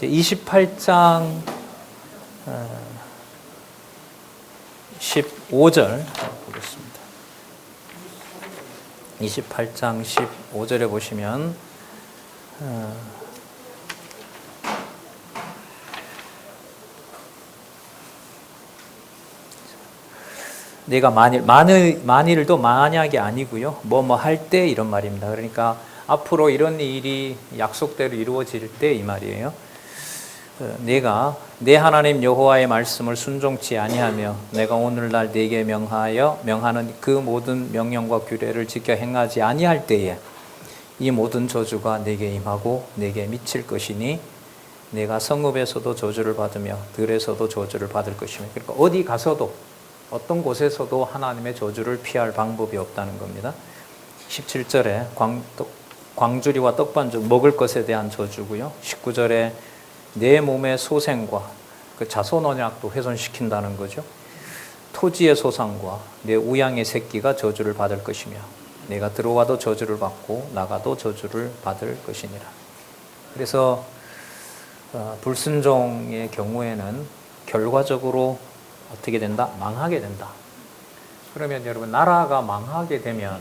28장 15절 보겠습니다. 28장 15절에 보시면 내가 만일도 만약이 아니고요. 뭐 할 때 이런 말입니다. 그러니까 앞으로 이런 일이 약속대로 이루어질 때 이 말이에요. 내가 내 하나님 여호와의 말씀을 순종치 아니하며 내가 오늘날 네게 명하는 그 모든 명령과 규례를 지켜 행하지 아니할 때에 이 모든 저주가 내게 임하고 내게 미칠 것이니 내가 성읍에서도 저주를 받으며 들에서도 저주를 받을 것이며. 그러니까 어디 가서도 어떤 곳에서도 하나님의 저주를 피할 방법이 없다는 겁니다. 17절에 광주리와 떡반죽 먹을 것에 대한 저주고요. 19절에 내 몸의 소생과 그 자손 언약도 훼손시킨다는 거죠. 토지의 소산과 내 우양의 새끼가 저주를 받을 것이며 내가 들어와도 저주를 받고 나가도 저주를 받을 것이니라. 그래서 불순종의 경우에는 결과적으로 어떻게 된다? 망하게 된다. 그러면 여러분, 나라가 망하게 되면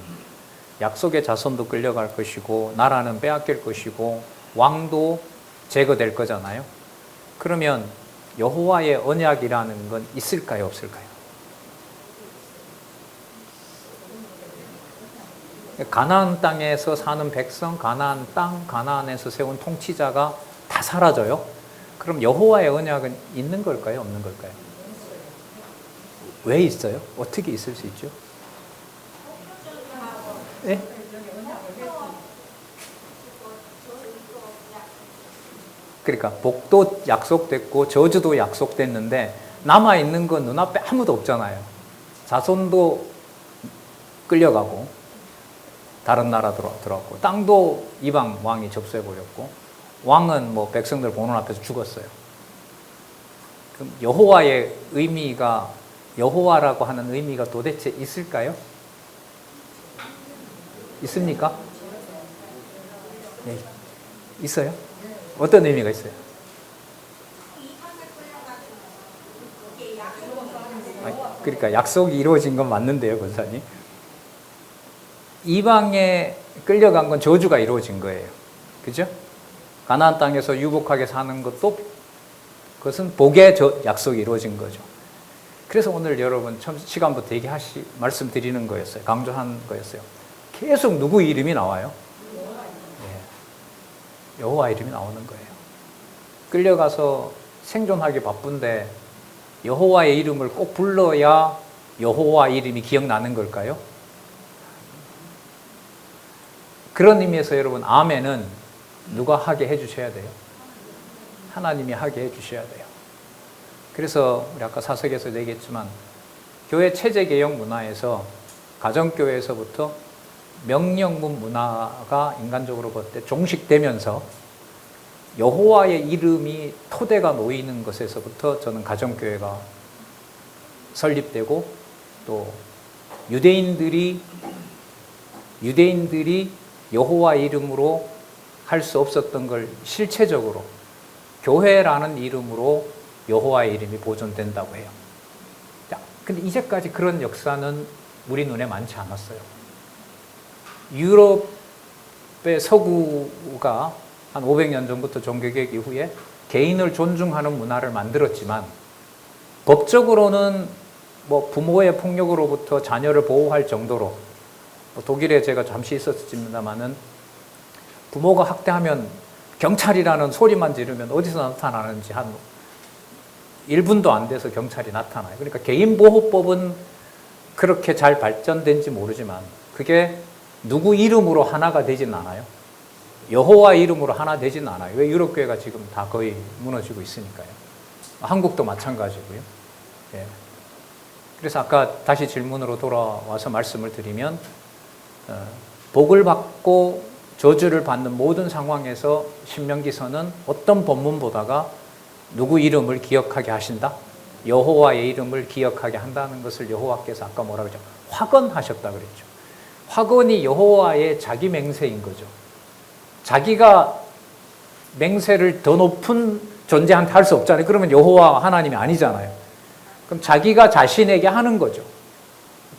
약속의 자손도 끌려갈 것이고 나라는 빼앗길 것이고 왕도 제거될 거잖아요. 그러면 여호와의 언약이라는 건 있을까요, 없을까요? 가나안 땅에서 사는 백성, 가나안 땅, 가나안에서 세운 통치자가 다 사라져요. 그럼 여호와의 언약은 있는 걸까요, 없는 걸까요? 왜 있어요? 어떻게 있을 수 있죠? 네? 그러니까 복도 약속됐고 저주도 약속됐는데 남아있는 건 눈앞에 아무도 없잖아요. 자손도 끌려가고 다른 나라 들어왔고 땅도 이방 왕이 접수해버렸고 왕은 뭐 백성들 보는 앞에서 죽었어요. 그럼 여호와의 의미가, 여호와라고 하는 의미가 도대체 있을까요? 있습니까? 네. 있어요? 어떤 의미가 있어요? 그러니까 약속이 이루어진 건 맞는데요, 권사님. 이방에 끌려간 건 저주가 이루어진 거예요. 그죠? 가나안 땅에서 유복하게 사는 것도 그것은 복의 약속이 이루어진 거죠. 그래서 오늘 여러분 처음 시간부터 말씀드리는 거였어요. 강조한 거였어요. 계속 누구 이름이 나와요? 여호와 이름이 나오는 거예요. 끌려가서 생존하기 바쁜데 여호와의 이름을 꼭 불러야 여호와 이름이 기억나는 걸까요? 그런 의미에서 여러분, 아멘은 누가 하게 해주셔야 돼요? 하나님이 하게 해주셔야 돼요. 그래서 우리 아까 사석에서 얘기했지만 교회 체제개혁 문화에서 가정교회에서부터 명령문 문화가 인간적으로 볼 때 종식되면서 여호와의 이름이 토대가 놓이는 것에서부터 저는 가정교회가 설립되고 또 유대인들이 여호와의 이름으로 할 수 없었던 걸 실체적으로 교회라는 이름으로 여호와의 이름이 보존된다고 해요. 근데 이제까지 그런 역사는 우리 눈에 많지 않았어요. 유럽의 서구가 한 500년 전부터 종교개혁 이후에 개인을 존중하는 문화를 만들었지만 법적으로는 뭐 부모의 폭력으로부터 자녀를 보호할 정도로, 독일에 제가 잠시 있었습니다만은 부모가 학대하면 경찰이라는 소리만 지르면 어디서 나타나는지 한 1분도 안 돼서 경찰이 나타나요. 그러니까 개인보호법은 그렇게 잘 발전된지 모르지만 그게 누구 이름으로 하나가 되지는 않아요. 여호와 이름으로 하나 되지는 않아요. 왜? 유럽교회가 지금 다 거의 무너지고 있으니까요. 한국도 마찬가지고요. 예. 그래서 아까 다시 질문으로 돌아와서 말씀을 드리면 복을 받고 저주를 받는 모든 상황에서 신명기서는 어떤 본문보다가 누구 이름을 기억하게 하신다? 여호와의 이름을 기억하게 한다는 것을 여호와께서 아까 뭐라 그러죠? 확언하셨다 그랬죠. 확언이 여호와의 자기 맹세인 거죠. 자기가 맹세를 더 높은 존재한테 할 수 없잖아요. 그러면 여호와 하나님이 아니잖아요. 그럼 자기가 자신에게 하는 거죠.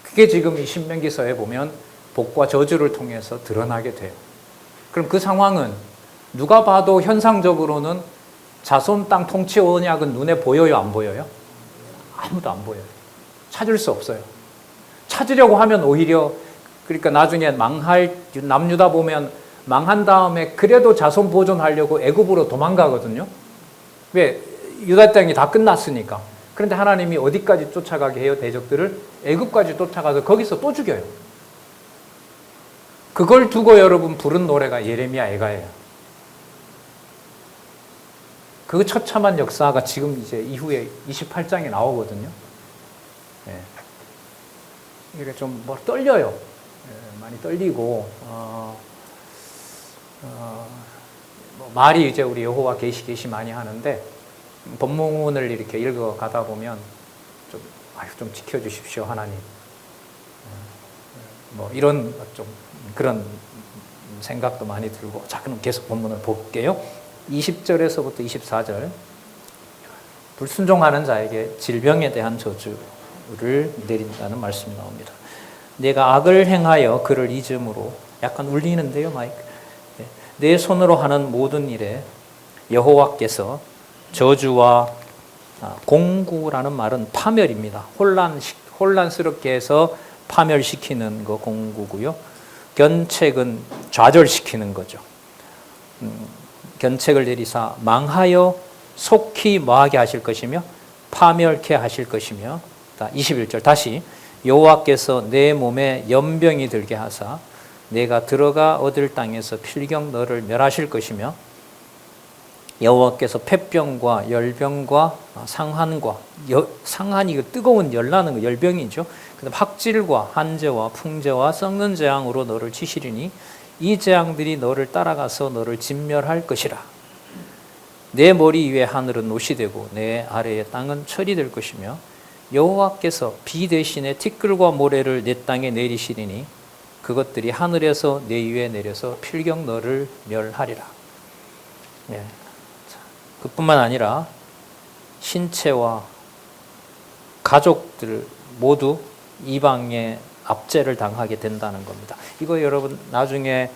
그게 지금 이 신명기서에 보면 복과 저주를 통해서 드러나게 돼요. 그럼 그 상황은 누가 봐도 현상적으로는 자손 땅 통치 언약은 눈에 보여요, 안 보여요? 아무도 안 보여요. 찾을 수 없어요. 찾으려고 하면 오히려, 그러니까 나중에 망할, 남유다 보면 망한 다음에 그래도 자손 보존하려고 애굽으로 도망가거든요. 왜? 유다 땅이 다 끝났으니까. 그런데 하나님이 어디까지 쫓아가게 해요? 대적들을 애굽까지 쫓아가서 거기서 또 죽여요. 그걸 두고 여러분 부른 노래가 예레미야 애가예요. 그 처참한 역사가 지금 이제 이후에 28장에 나오거든요. 예. 이게 좀 뭐 떨려요. 예, 많이 떨리고 뭐 말이 이제 우리 여호와 계시 많이 하는데 본문을 이렇게 읽어 가다 보면 좀 지켜주십시오 하나님. 뭐 이런 좀 그런 생각도 많이 들고. 자, 그럼 계속 본문을 볼게요. 20절에서부터 24절. 불순종하는 자에게 질병에 대한 저주를 내린다는 말씀이 나옵니다. 내가 악을 행하여 그를 잊음으로, 약간 울리는데요, 마이크. 내 손으로 하는 모든 일에 여호와께서 저주와 공구라는 말은 파멸입니다. 혼란스럽게 해서 파멸시키는 거 공구고요. 견책은 좌절시키는 거죠. 견책을 내리사 망하여 속히 뭐하게 하실 것이며 파멸케 하실 것이며. 21절 다시 여호와께서 내 몸에 연병이 들게 하사 내가 들어가 얻을 땅에서 필경 너를 멸하실 것이며 여호와께서 폐병과 열병과 상한과 상한이 뜨거운 열나는 거 열병이죠. 그다음 학질과 한재와 풍재와 썩는 재앙으로 너를 치시리니 이 재앙들이 너를 따라가서 너를 진멸할 것이라. 내 머리 위에 하늘은 노시 되고 내 아래의 땅은 철이 될 것이며 여호와께서 비 대신에 티끌과 모래를 내 땅에 내리시리니 그것들이 하늘에서 내 위에 내려서 필경 너를 멸하리라. 예. 그뿐만 아니라 신체와 가족들 모두 이방의 압제를 당하게 된다는 겁니다. 이거 여러분 나중에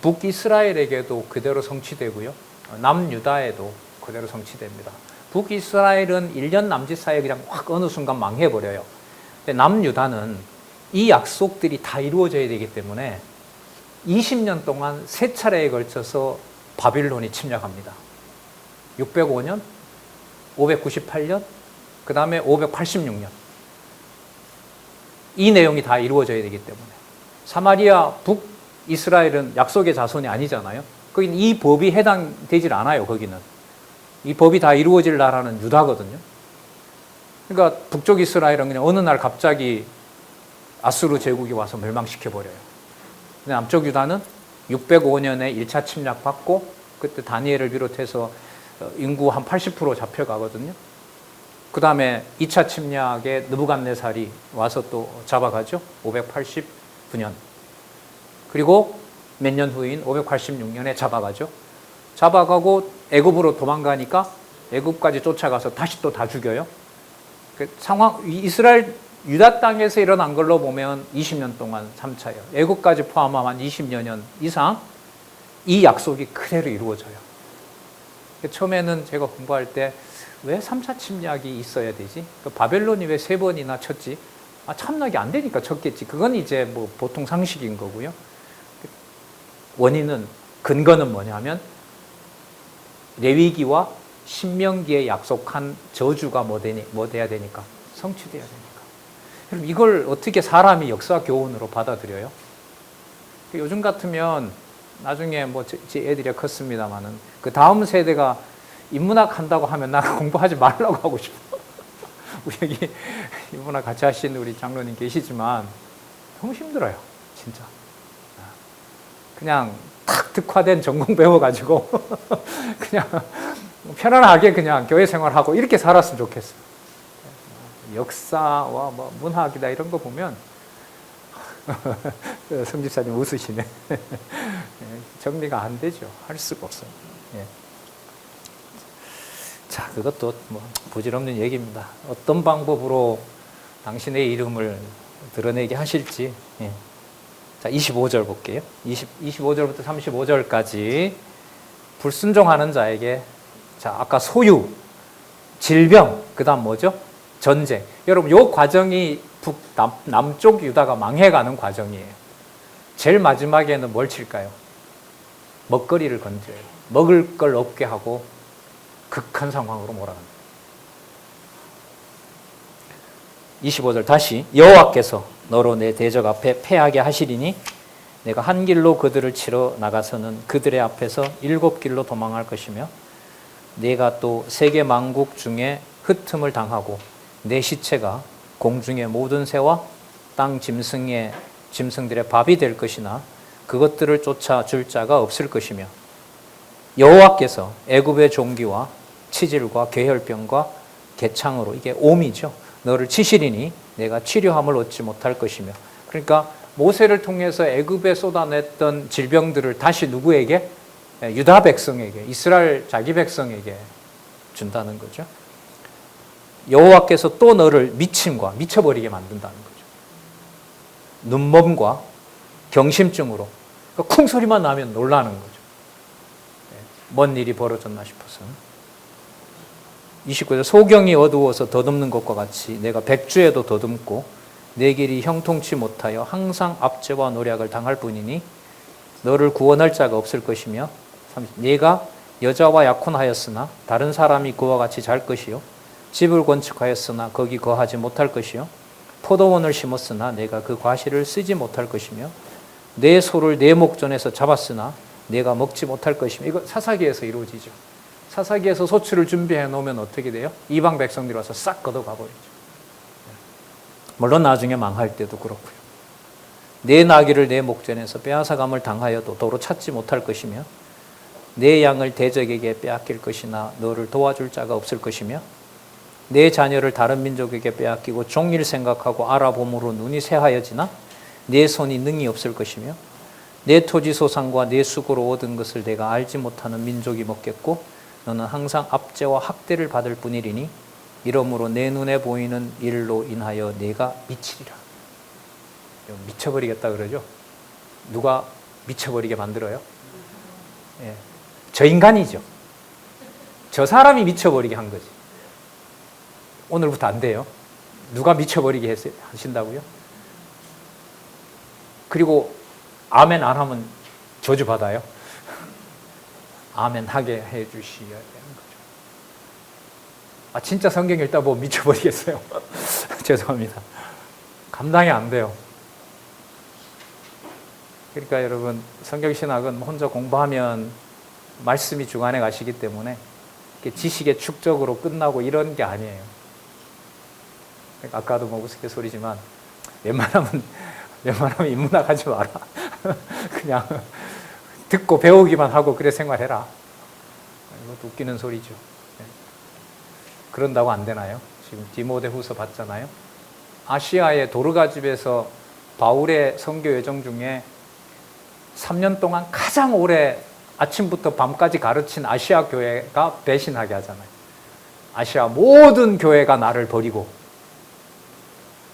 북이스라엘에게도 그대로 성취되고요. 남유다에도 그대로 성취됩니다. 북이스라엘은 1년 남짓 사이에 그냥 확 어느 순간 망해버려요. 근데 남유다는 이 약속들이 다 이루어져야 되기 때문에 20년 동안 세 차례에 걸쳐서 바빌론이 침략합니다. 605년, 598년, 그 다음에 586년. 이 내용이 다 이루어져야 되기 때문에. 사마리아, 북이스라엘은 약속의 자손이 아니잖아요. 거기는 이 법이 해당되질 않아요, 거기는. 이 법이 다 이루어질 나라는 유다거든요. 그러니까 북쪽 이스라엘은 그냥 어느 날 갑자기 아수르 제국이 와서 멸망시켜버려요. 근데 남쪽 유다는 605년에 1차 침략받고 그때 다니엘을 비롯해서 인구 한 80% 잡혀가거든요. 그 다음에 2차 침략에 느부갓네살이 와서 또 잡아가죠. 589년. 그리고 몇 년 후인 586년에 잡아가죠. 잡아가고 애굽으로 도망가니까 애굽까지 쫓아가서 다시 또 다 죽여요. 그 상황, 이스라엘 유다 땅에서 일어난 걸로 보면 20년 동안 3차예요. 애굽까지 포함하면 20여 년 이상 이 약속이 그대로 이루어져요. 처음에는 제가 공부할 때 왜 3차 침략이 있어야 되지? 바벨론이 왜 3번이나 쳤지? 참락이 안 되니까 쳤겠지. 그건 이제 뭐 보통 상식인 거고요. 원인은, 근거는 뭐냐면 레위기와 신명기에 약속한 저주가 뭐 돼야 되니까? 성취돼야 되니까. 그럼 이걸 어떻게 사람이 역사 교훈으로 받아들여요? 요즘 같으면 나중에 뭐 제 애들이 컸습니다만은 그 다음 세대가 인문학 한다고 하면 나 공부하지 말라고 하고 싶어. 우리 여기 인문학 같이 하시는 우리 장로님 계시지만 너무 힘들어요, 진짜. 그냥 탁 특화된 전공 배워가지고 그냥 편안하게 그냥 교회 생활하고 이렇게 살았으면 좋겠어요. 역사와 뭐 문학이다 이런 거 보면 성집사님 웃으시네. 정리가 안 되죠. 할 수가 없어요. 예. 자, 그것도 뭐 부질없는 얘기입니다. 어떤 방법으로 당신의 이름을 드러내게 하실지. 예. 자, 25절 볼게요. 25절부터 35절까지 불순종하는 자에게, 자, 아까 소유, 질병, 그 다음 뭐죠? 전쟁. 여러분, 요 과정이 남쪽 유다가 망해가는 과정이에요. 제일 마지막에는 뭘 칠까요? 먹거리를 건드려요. 먹을 걸 없게 하고 극한 상황으로 몰아갑니다. 25절 다시, 여호와께서 너로 내 대적 앞에 패하게 하시리니 내가 한 길로 그들을 치러 나가서는 그들의 앞에서 7길로 도망할 것이며 내가 또 세계 만국 중에 흩음을 당하고 내 시체가 공중의 모든 새와 땅 짐승들의 밥이 될 것이나 그것들을 쫓아 줄 자가 없을 것이며 여호와께서 애굽의 종기와 치질과 괴혈병과 개창으로, 이게 옴이죠, 너를 치시리니 내가 치료함을 얻지 못할 것이며. 그러니까 모세를 통해서 애굽에 쏟아냈던 질병들을 다시 누구에게? 유다 백성에게, 이스라엘 자기 백성에게 준다는 거죠. 여호와께서 또 너를 미침과 미쳐버리게 만든다는 거죠. 눈먼과 경심증으로, 그러니까 쿵 소리만 나면 놀라는 거죠. 뭔 일이 벌어졌나 싶어서. 29절, 소경이 어두워서 더듬는 것과 같이 내가 백주에도 더듬고 내 길이 형통치 못하여 항상 압제와 노략을 당할 뿐이니 너를 구원할 자가 없을 것이며, 네가 여자와 약혼하였으나 다른 사람이 그와 같이 잘 것이요 집을 건축하였으나 거기 거하지 못할 것이요 포도원을 심었으나 내가 그 과실을 쓰지 못할 것이며 내 소를 내 목전에서 잡았으나 내가 먹지 못할 것이며. 이거 사사기에서 이루어지죠. 사사기에서 소출을 준비해 놓으면 어떻게 돼요? 이방 백성들이 와서 싹 걷어가 버리죠. 물론 나중에 망할 때도 그렇고요. 내 나귀를 내 목전에서 빼앗아감을 당하여도 도로 찾지 못할 것이며 내 양을 대적에게 빼앗길 것이나 너를 도와줄 자가 없을 것이며 내 자녀를 다른 민족에게 빼앗기고 종일 생각하고 알아봄으로 눈이 새하여지나 내 손이 능히 없을 것이며 내 토지 소산과 내 수고로 얻은 것을 내가 알지 못하는 민족이 먹겠고 너는 항상 압제와 학대를 받을 뿐이리니 이러므로 내 눈에 보이는 일로 인하여 내가 미치리라. 미쳐버리겠다 그러죠. 누가 미쳐버리게 만들어요? 예. 저 인간이죠. 저 사람이 미쳐버리게 한 거지. 오늘부터 안 돼요. 누가 미쳐버리게 하신다고요? 그리고 아멘 안 하면 저주받아요. 아멘 하게 해 주셔야 되는 거죠. 아, 진짜 성경 읽다 보면 미쳐버리겠어요. 죄송합니다. 감당이 안 돼요. 그러니까 여러분, 성경신학은 혼자 공부하면 말씀이 주관해 가시기 때문에 지식의 축적으로 끝나고 이런 게 아니에요. 그러니까 아까도 뭐 우스갯소리지만 웬만하면 인문학 하지 마라. 그냥 듣고 배우기만 하고 그래 생활해라. 이것도 웃기는 소리죠. 그런다고 안 되나요? 지금 디모데후서 봤잖아요. 아시아의 도르가집에서 바울의 선교 여정 중에 3년 동안 가장 오래 아침부터 밤까지 가르친 아시아 교회가 배신하게 하잖아요. 아시아 모든 교회가 나를 버리고,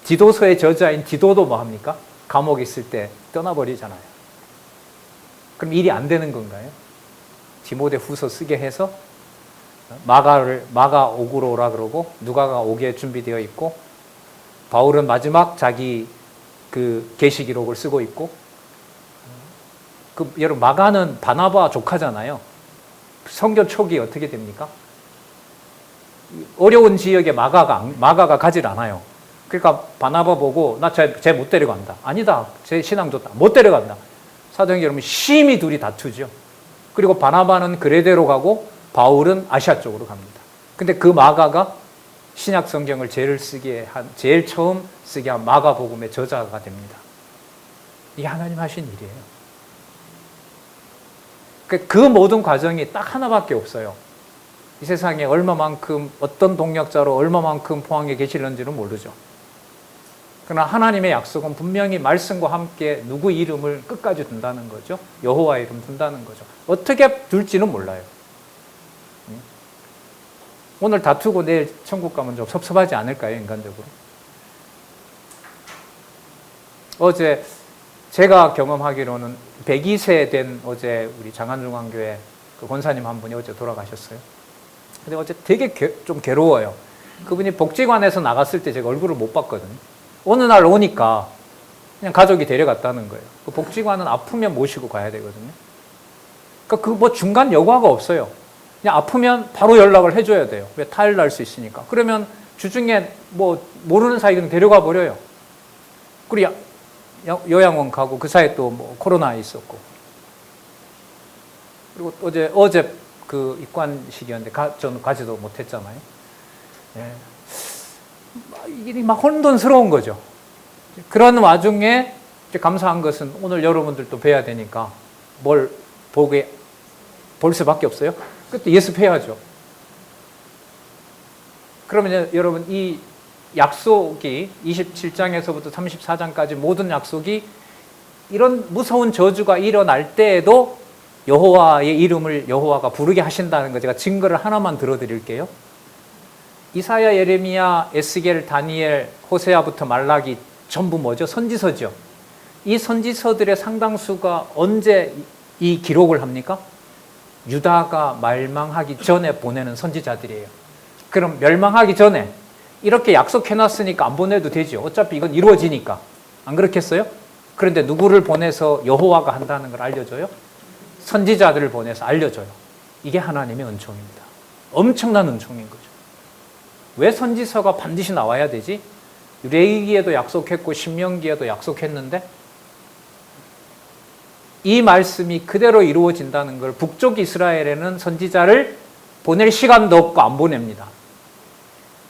디도서의 저자인 디도도 뭐 합니까? 감옥에 있을 때 떠나버리잖아요. 그럼 일이 안 되는 건가요? 디모데후서 쓰게 해서 마가 오구로 오라 그러고 누가가 오게 준비되어 있고, 바울은 마지막 자기 그 계시기록을 쓰고 있고, 여러분 마가는 바나바 조카잖아요. 선교 초기 어떻게 됩니까? 어려운 지역에 마가가 가질 않아요. 그러니까 바나바 보고 나 쟤 못 데려간다. 아니다. 쟤 신앙 좋다. 못 데려간다. 사도행전 여러분 심히 둘이 다투죠. 그리고 바나바는 그레데로 가고 바울은 아시아 쪽으로 갑니다. 근데 그 마가가 신약 성경을 제일 처음 쓰게 한 마가복음의 저자가 됩니다. 이게 하나님 하신 일이에요. 그 모든 과정이 딱 하나밖에 없어요. 이 세상에 얼마만큼 어떤 동력자로 얼마만큼 포항에 계시는지는 모르죠. 그러나 하나님의 약속은 분명히 말씀과 함께 누구 이름을 끝까지 둔다는 거죠. 여호와 이름 둔다는 거죠. 어떻게 둘지는 몰라요. 오늘 다투고 내일 천국 가면 좀 섭섭하지 않을까요, 인간적으로? 어제 제가 경험하기로는 102세 된 어제 우리 장안중앙교회 그 권사님 한 분이 어제 돌아가셨어요. 근데 어제 되게 좀 괴로워요. 그분이 복지관에서 나갔을 때 제가 얼굴을 못 봤거든요. 어느 날 오니까 그냥 가족이 데려갔다는 거예요. 그 복지관은 아프면 모시고 가야 되거든요. 그러니까 그 뭐 중간 여과가 없어요. 그냥 아프면 바로 연락을 해줘야 돼요. 왜 타일 날 수 있으니까. 그러면 주중에 뭐 모르는 사이 그냥 데려가 버려요. 그리고 요양원 가고 그 사이에 또 뭐 코로나 있었고. 그리고 어제 그 입관식이었는데 저는 가지도 못했잖아요. 예. 이게 막 혼돈스러운 거죠. 그런 와중에 감사한 것은 오늘 여러분들도 뵈야 되니까 뭘 볼 수밖에 없어요. 그것도 예습해야죠. 그러면 여러분 이 약속이 27장에서부터 34장까지 모든 약속이 이런 무서운 저주가 일어날 때에도 여호와의 이름을 여호와가 부르게 하신다는 거 제가 증거를 하나만 들어드릴게요. 이사야, 예레미야, 에스겔, 다니엘, 호세아부터 말라기 전부 뭐죠? 선지서죠. 이 선지서들의 상당수가 언제 이 기록을 합니까? 유다가 멸망하기 전에 보내는 선지자들이에요. 그럼 멸망하기 전에 이렇게 약속해놨으니까 안 보내도 되죠. 어차피 이건 이루어지니까. 안 그렇겠어요? 그런데 누구를 보내서 여호와가 한다는 걸 알려줘요? 선지자들을 보내서 알려줘요. 이게 하나님의 은총입니다. 엄청난 은총인 거죠. 왜 선지서가 반드시 나와야 되지? 레위기에도 약속했고 신명기에도 약속했는데 이 말씀이 그대로 이루어진다는 걸 북쪽 이스라엘에는 선지자를 보낼 시간도 없고 안 보냅니다.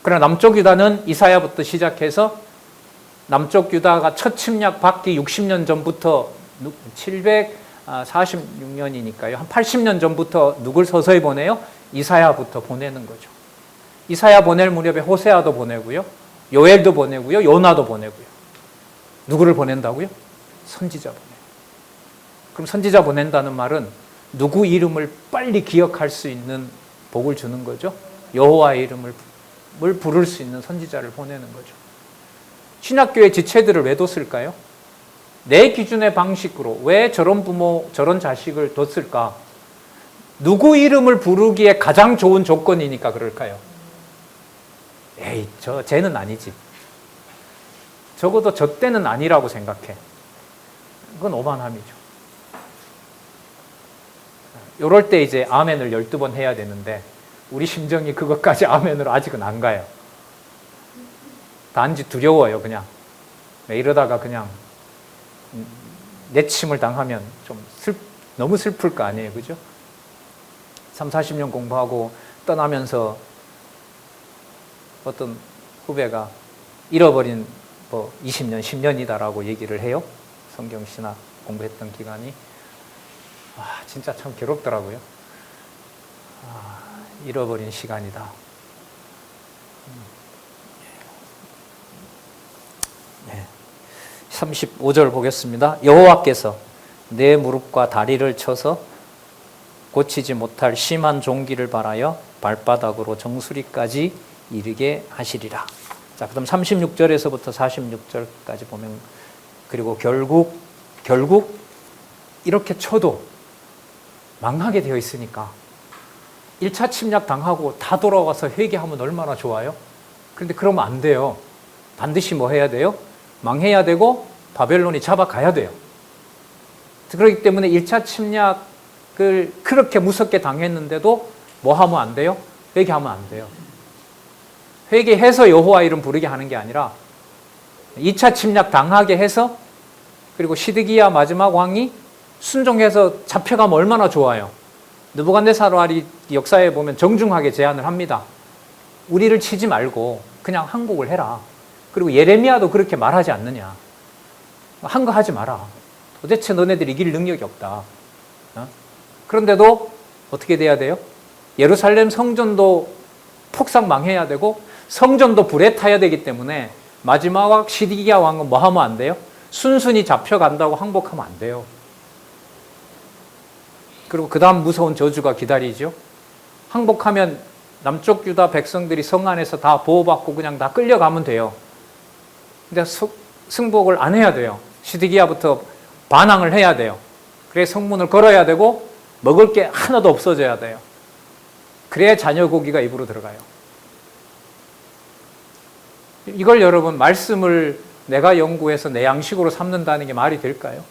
그러나 남쪽 유다는 이사야부터 시작해서 남쪽 유다가 첫 침략 받기 60년 전부터 746년이니까요. 한 80년 전부터 누굴 서서히 보내요? 이사야부터 보내는 거죠. 이사야 보낼 무렵에 호세아도 보내고요. 요엘도 보내고요. 요나도 보내고요. 누구를 보낸다고요? 선지자 보내요. 그럼 선지자 보낸다는 말은 누구 이름을 빨리 기억할 수 있는 복을 주는 거죠. 여호와의 이름을 부를 수 있는 선지자를 보내는 거죠. 신학교의 지체들을 왜 뒀을까요? 내 기준의 방식으로 왜 저런 부모, 저런 자식을 뒀을까? 누구 이름을 부르기에 가장 좋은 조건이니까 그럴까요? 에이, 쟤는 아니지. 적어도 저 때는 아니라고 생각해. 그건 오만함이죠. 이럴 때 이제 아멘을 12번 해야 되는데 우리 심정이 그것까지 아멘으로 아직은 안 가요. 단지 두려워요, 그냥. 이러다가 그냥 내침을 당하면 좀 너무 슬플 거 아니에요, 그죠? 3, 40년 공부하고 떠나면서 어떤 후배가 잃어버린 20년, 10년이다라고 얘기를 해요. 성경 신학 공부했던 기간이. 진짜 참 괴롭더라고요. 잃어버린 시간이다. 35절 보겠습니다. 여호와께서 내 무릎과 다리를 쳐서 고치지 못할 심한 종기를 바라여 발바닥으로 정수리까지 이르게 하시리라. 자, 그다음 36절에서부터 46절까지 보면 그리고 결국 이렇게 쳐도 망하게 되어 있으니까 1차 침략 당하고 다 돌아와서 회개하면 얼마나 좋아요? 그런데 그러면 안 돼요. 반드시 뭐 해야 돼요? 망해야 되고 바벨론이 잡아가야 돼요. 그렇기 때문에 1차 침략을 그렇게 무섭게 당했는데도 뭐 하면 안 돼요? 회개하면 안 돼요. 회개해서 여호와 이름 부르게 하는 게 아니라 2차 침략 당하게 해서 그리고 시드기야 마지막 왕이 순종해서 잡혀가면 얼마나 좋아요. 느부갓네살이 역사에 보면 정중하게 제안을 합니다. 우리를 치지 말고 그냥 항복을 해라. 그리고 예레미야도 그렇게 말하지 않느냐. 한 거 하지 마라. 도대체 너네들이 이길 능력이 없다. 그런데도 어떻게 돼야 돼요? 예루살렘 성전도 폭삭 망해야 되고 성전도 불에 타야 되기 때문에 마지막 시드기야 왕은 뭐 하면 안 돼요? 순순히 잡혀간다고 항복하면 안 돼요. 그리고 그 다음 무서운 저주가 기다리죠. 항복하면 남쪽 유다 백성들이 성 안에서 다 보호받고 그냥 다 끌려가면 돼요. 근데 승복을 안 해야 돼요. 시드기야부터 반항을 해야 돼요. 그래 성문을 걸어야 되고 먹을 게 하나도 없어져야 돼요. 그래야 자녀 고기가 입으로 들어가요. 이걸 여러분 말씀을 내가 연구해서 내 양식으로 삼는다는 게 말이 될까요?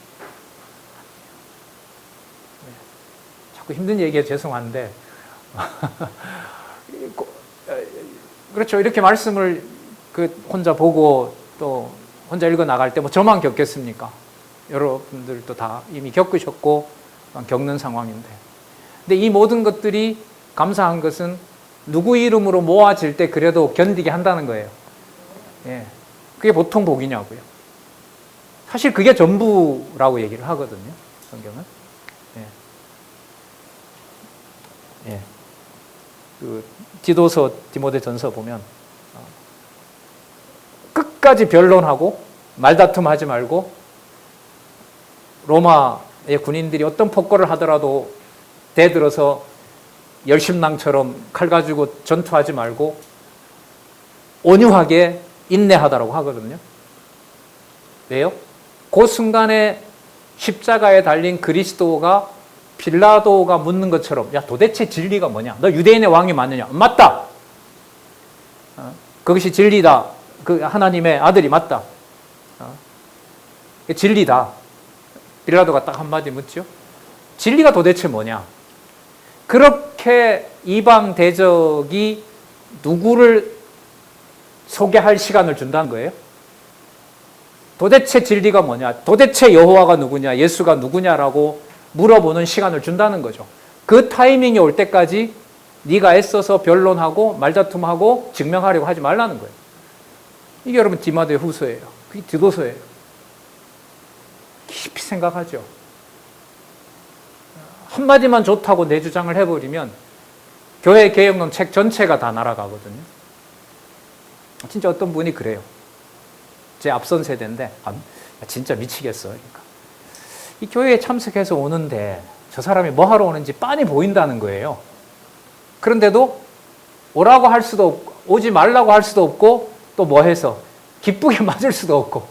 자꾸 힘든 얘기에 죄송한데 그렇죠. 이렇게 말씀을 혼자 보고 또 혼자 읽어 나갈 때 뭐 저만 겪겠습니까? 여러분들도 다 이미 겪으셨고 겪는 상황인데. 근데 이 모든 것들이 감사한 것은 누구 이름으로 모아질 때 그래도 견디게 한다는 거예요. 예. 그게 보통 복이냐고요. 사실 그게 전부라고 얘기를 하거든요. 성경은. 예. 예. 디도서, 디모데전서 보면 끝까지 변론하고 말다툼하지 말고 로마의 군인들이 어떤 폭거를 하더라도 대들어서 열심낭처럼 칼 가지고 전투하지 말고 온유하게 인내하다라고 하거든요. 왜요? 그 순간에 십자가에 달린 그리스도가 빌라도가 묻는 것처럼 야 도대체 진리가 뭐냐? 너 유대인의 왕이 맞느냐? 맞다. 그것이 진리다. 그 하나님의 아들이 맞다. 진리다. 빌라도가 딱 한마디 묻죠. 진리가 도대체 뭐냐? 그렇게 이방 대적이 누구를 소개할 시간을 준다는 거예요. 도대체 진리가 뭐냐? 도대체 여호와가 누구냐? 예수가 누구냐라고 물어보는 시간을 준다는 거죠. 그 타이밍이 올 때까지 네가 애써서 변론하고 말다툼하고 증명하려고 하지 말라는 거예요. 이게 여러분 디모데 후서예요. 그게 디도서예요. 깊이 생각하죠. 한마디만 좋다고 내 주장을 해버리면 교회 개혁론 책 전체가 다 날아가거든요. 진짜 어떤 분이 그래요. 제 앞선 세대인데 진짜 미치겠어. 그러니까 이 교회에 참석해서 오는데 저 사람이 뭐 하러 오는지 빤히 보인다는 거예요. 그런데도 오라고 할 수도 없고 오지 말라고 할 수도 없고 또 뭐 해서 기쁘게 맞을 수도 없고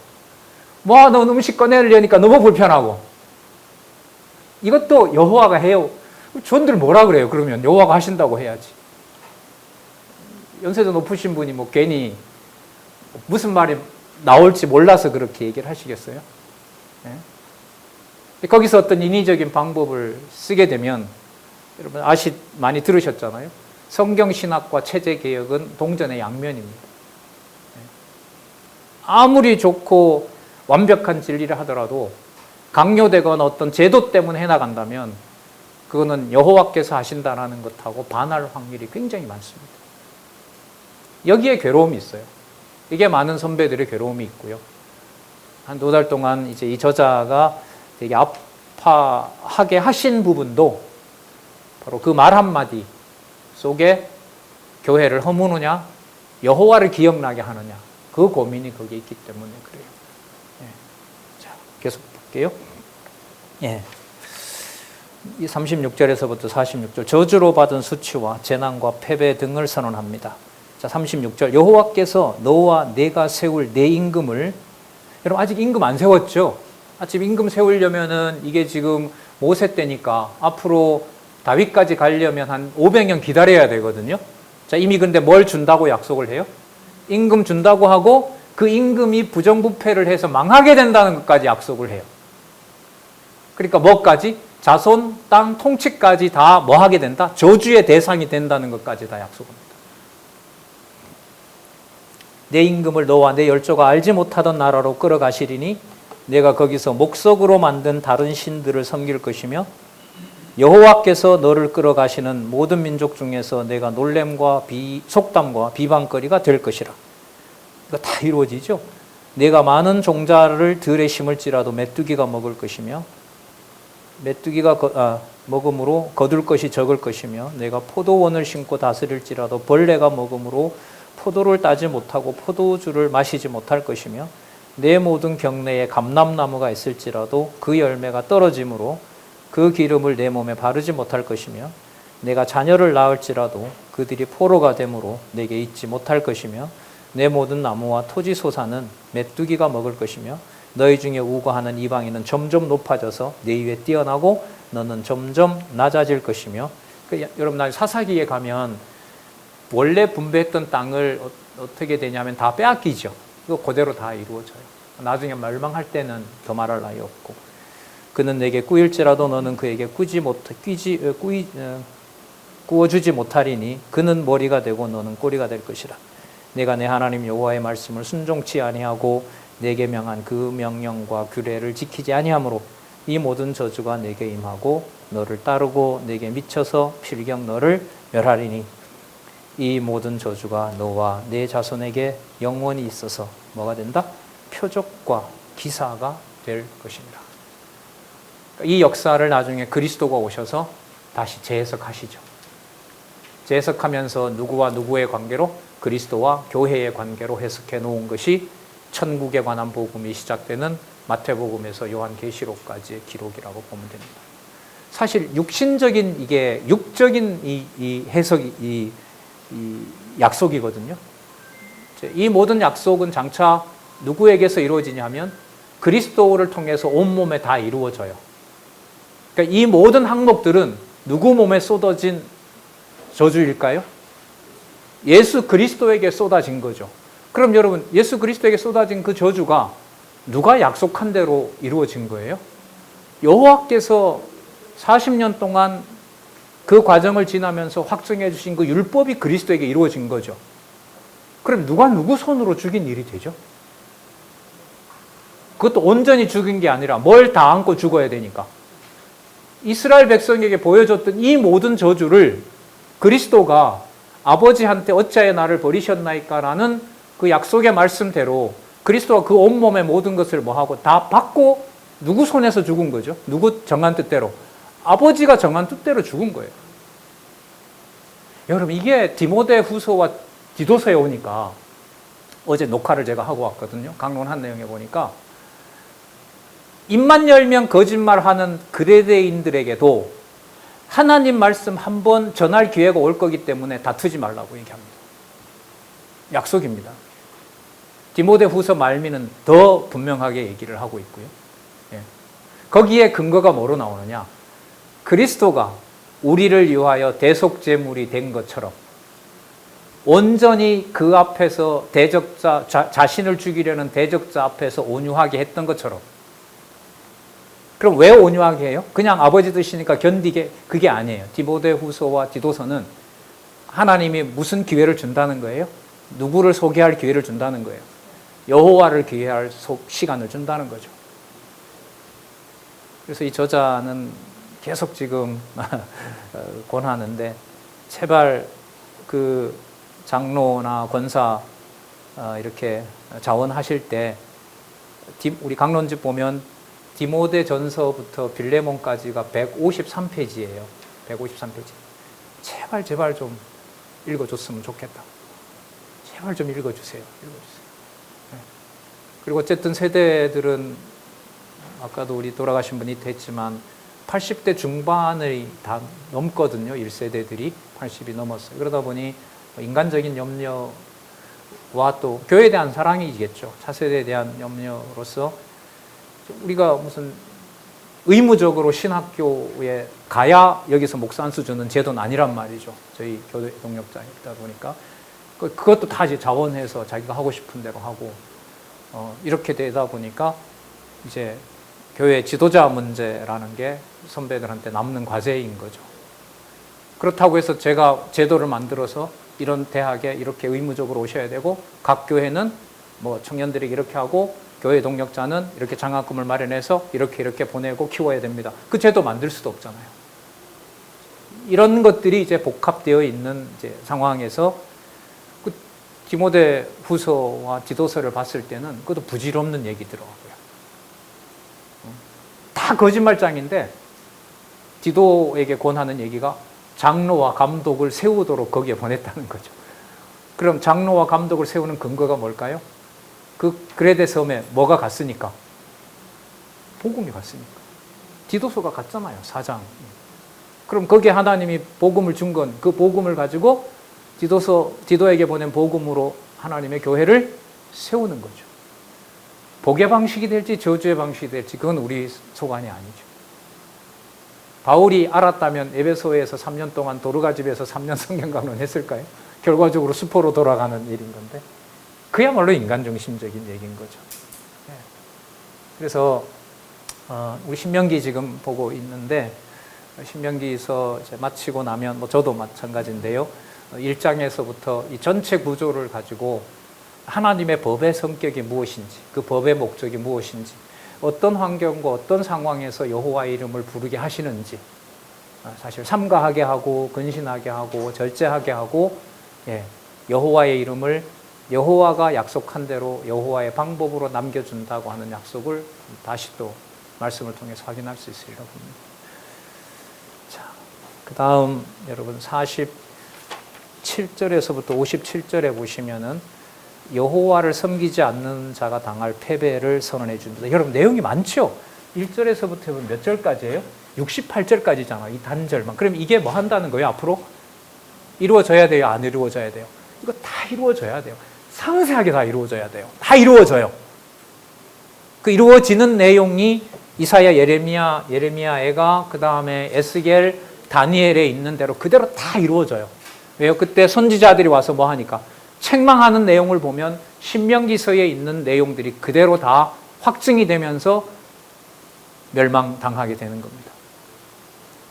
뭐 너 음식 꺼내려니까 너무 불편하고 이것도 여호와가 해요. 전들 뭐라 그래요? 그러면 여호와가 하신다고 해야지. 연세도 높으신 분이 뭐 괜히 무슨 말이 나올지 몰라서 그렇게 얘기를 하시겠어요? 네? 거기서 어떤 인위적인 방법을 쓰게 되면 여러분 많이 들으셨잖아요. 성경신학과 체제개혁은 동전의 양면입니다. 네? 아무리 좋고 완벽한 진리를 하더라도 강요되거나 어떤 제도 때문에 해나간다면 그거는 여호와께서 하신다라는 것하고 반할 확률이 굉장히 많습니다. 여기에 괴로움이 있어요. 이게 많은 선배들의 괴로움이 있고요. 한 2달 동안 이제 이 저자가 되게 아파하게 하신 부분도 바로 그 말 한마디 속에 교회를 허무느냐, 여호와를 기억나게 하느냐, 그 고민이 거기에 있기 때문에 그래요. 예. 자, 계속 볼게요. 예. 이 36절에서부터 46절, 저주로 받은 수치와 재난과 패배 등을 선언합니다. 자, 36절, 여호와께서 너와 내가 세울 내 임금을, 여러분 아직 임금 안 세웠죠? 아직 임금 세우려면은 이게 지금 모세 때니까 앞으로 다윗까지 가려면 한 500년 기다려야 되거든요. 자, 이미 근데 뭘 준다고 약속을 해요? 임금 준다고 하고 그 임금이 부정부패를 해서 망하게 된다는 것까지 약속을 해요. 그러니까 뭐까지? 자손, 땅, 통치까지 다 뭐 하게 된다? 저주의 대상이 된다는 것까지 다 약속합니다. 내 임금을 너와 내 열조가 알지 못하던 나라로 끌어가시리니 내가 거기서 목석으로 만든 다른 신들을 섬길 것이며 여호와께서 너를 끌어가시는 모든 민족 중에서 내가 놀램과 속담과 비방거리가 될 것이라. 이거 다 이루어지죠. 내가 많은 종자를 들에 심을지라도 메뚜기가 먹을 것이며 메뚜기가 먹음으로 거둘 것이 적을 것이며 내가 포도원을 심고 다스릴지라도 벌레가 먹음으로 포도를 따지 못하고 포도주를 마시지 못할 것이며 내 모든 경내에 감람나무가 있을지라도 그 열매가 떨어짐으로 그 기름을 내 몸에 바르지 못할 것이며 내가 자녀를 낳을지라도 그들이 포로가 되므로 내게 있지 못할 것이며 내 모든 나무와 토지 소사는 메뚜기가 먹을 것이며 너희 중에 우거하는 이방인은 점점 높아져서 내 위에 뛰어나고 너는 점점 낮아질 것이며. 여러분 나 사사기에 가면 원래 분배했던 땅을 어떻게 되냐면 다 빼앗기죠. 그거 그대로 다 이루어져요. 나중에 멸망할 때는 더 말할 나위 없고. 그는 내게 꾸일지라도 너는 그에게 꾸어주지 못하리니 그는 머리가 되고 너는 꼬리가 될 것이라. 내가 내 하나님 여호와의 말씀을 순종치 아니하고 내게 명한 그 명령과 규례를 지키지 아니하므로 이 모든 저주가 내게 임하고 너를 따르고 내게 미쳐서 필경 너를 멸하리니 이 모든 저주가 너와 내 자손에게 영원히 있어서 뭐가 된다? 표적과 기사가 될 것입니다. 이 역사를 나중에 그리스도가 오셔서 다시 재해석하시죠. 재해석하면서 누구와 누구의 관계로? 그리스도와 교회의 관계로 해석해 놓은 것이 천국에 관한 복음이 시작되는 마태복음에서 요한계시록까지의 기록이라고 보면 됩니다. 사실 육적인 이 해석이 이 약속이거든요. 이 모든 약속은 장차 누구에게서 이루어지냐면 그리스도를 통해서 온몸에 다 이루어져요. 그러니까 이 모든 항목들은 누구 몸에 쏟아진 저주일까요? 예수 그리스도에게 쏟아진 거죠. 그럼 여러분, 예수 그리스도에게 쏟아진 그 저주가 누가 약속한 대로 이루어진 거예요? 여호와께서 40년 동안 그 과정을 지나면서 확정해 주신 그 율법이 그리스도에게 이루어진 거죠. 그럼 누가 누구 손으로 죽인 일이 되죠? 그것도 온전히 죽인 게 아니라 뭘 다 안고 죽어야 되니까. 이스라엘 백성에게 보여줬던 이 모든 저주를 그리스도가 아버지한테 어찌하여 나를 버리셨나이까 라는 그 약속의 말씀대로 그리스도가 그 온몸의 모든 것을 뭐하고 다 받고 누구 손에서 죽은 거죠? 누구 정한 뜻대로? 아버지가 정한 뜻대로 죽은 거예요. 여러분, 이게 디모데 후서와 디도서에 오니까 어제 녹화를 제가 하고 왔거든요. 강론한 내용에 보니까 입만 열면 거짓말하는 그레데인들에게도 하나님 말씀 한 번 전할 기회가 올 거기 때문에 다투지 말라고 얘기합니다. 약속입니다. 디모데 후서 말미는 더 분명하게 얘기를 하고 있고요. 예. 거기에 근거가 뭐로 나오느냐? 그리스도가 우리를 위하여 대속제물이 된 것처럼 온전히 그 앞에서 대적자, 자신을 죽이려는 대적자 앞에서 온유하게 했던 것처럼. 그럼 왜 온유하게 해요? 그냥 아버지 뜻이니까 견디게, 그게 아니에요. 디모데 후서와 디도서는 하나님이 무슨 기회를 준다는 거예요? 누구를 소개할 기회를 준다는 거예요. 여호와를 기회할 시간을 준다는 거죠. 그래서 이 저자는 계속 지금 권하는데 제발 그 장로나 권사 이렇게 자원하실 때 우리 강론집 보면 디모데 전서부터 빌레몬까지가 153페이지예요. 153페이지. 제발 좀 읽어줬으면 좋겠다. 제발 좀 읽어주세요. 네. 그리고 어쨌든 세대들은 아까도 우리 돌아가신 분이 됐지만 80대 중반을 다 넘거든요. 1세대들이 80이 넘었어요. 그러다 보니 인간적인 염려와 또 교회에 대한 사랑이겠죠. 차세대에 대한 염려로서 우리가 무슨 의무적으로 신학교에 가야 여기서 목사 한 수 주는 제도는 아니란 말이죠. 저희 교회 동력자이다 보니까. 그것도 다 이제 자원해서 자기가 하고 싶은 대로 하고, 이렇게 되다 보니까 이제 교회 지도자 문제라는 게 선배들한테 남는 과제인 거죠. 그렇다고 해서 제가 제도를 만들어서 이런 대학에 이렇게 의무적으로 오셔야 되고, 각 교회는 뭐 청년들에게 이렇게 하고, 교회 동력자는 이렇게 장학금을 마련해서 이렇게 보내고 키워야 됩니다. 그 제도 만들 수도 없잖아요. 이런 것들이 이제 복합되어 있는 이제 상황에서 그 디모데 후서와 디도서를 봤을 때는 그것도 부질없는 얘기더라고요. 다 거짓말장인데 디도에게 권하는 얘기가 장로와 감독을 세우도록 거기에 보냈다는 거죠. 그럼 장로와 감독을 세우는 근거가 뭘까요? 그 그레데 섬에 뭐가 갔으니까? 복음이 갔으니까. 디도서가 갔잖아요. 4장. 그럼 거기에 하나님이 복음을 준 건 그 복음을 가지고 디도에게 보낸 복음으로 하나님의 교회를 세우는 거죠. 복의 방식이 될지 저주의 방식이 될지 그건 우리 소관이 아니죠. 바울이 알았다면 에베소에서 3년 동안 도르가집에서 3년 성경 강론했을까요? 결과적으로 수포로 돌아가는 일인 건데 그야말로 인간 중심적인 얘기인 거죠. 그래서 우리 신명기 지금 보고 있는데 신명기에서 이제 마치고 나면 저도 마찬가지인데요. 1장에서부터 이 전체 구조를 가지고 하나님의 법의 성격이 무엇인지, 그 법의 목적이 무엇인지, 어떤 환경과 어떤 상황에서 여호와의 이름을 부르게 하시는지, 사실 삼가하게 하고 근신하게 하고 절제하게 하고, 여호와의 이름을 여호와가 약속한 대로 여호와의 방법으로 남겨준다고 하는 약속을 다시 또 말씀을 통해서 확인할 수 있으리라 봅니다. 자, 그 다음 여러분 47절에서부터 57절에 보시면은 여호와를 섬기지 않는 자가 당할 패배를 선언해 줍니다. 여러분 내용이 많죠? 1절에서부터 몇 절까지예요? 68절까지잖아. 이 단절만. 그럼 이게 뭐 한다는 거예요? 앞으로? 이루어져야 돼요? 안 이루어져야 돼요? 이거 다 이루어져야 돼요. 상세하게 다 이루어져야 돼요. 다 이루어져요. 그 이루어지는 내용이 이사야, 예레미야가 그 다음에 에스겔, 다니엘에 있는 대로 그대로 다 이루어져요. 왜요? 그때 선지자들이 와서 뭐 하니까 책망하는 내용을 보면 신명기서에 있는 내용들이 그대로 다 확증이 되면서 멸망당하게 되는 겁니다.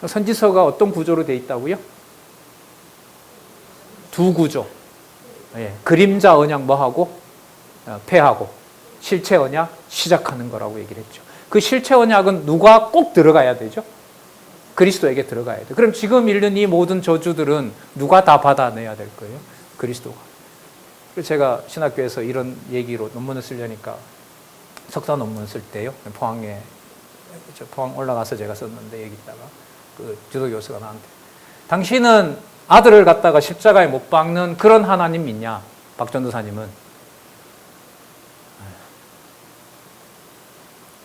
선지서가 어떤 구조로 되어 있다고요? 두 구조. 그림자 언약 뭐하고? 폐하고. 실체 언약 시작하는 거라고 얘기를 했죠. 그 실체 언약은 누가 꼭 들어가야 되죠? 그리스도에게 들어가야 돼요. 그럼 지금 읽는 이 모든 저주들은 누가 다 받아내야 될 거예요? 그리스도가. 그래서 제가 신학교에서 이런 얘기로 논문을 쓰려니까 석사 논문 쓸 때요. 포항 올라가서 제가 썼는데 얘기다가 그 주도 교수가 나한테 당신은 아들을 갖다가 십자가에 못 박는 그런 하나님 믿냐? 박 전도사님은.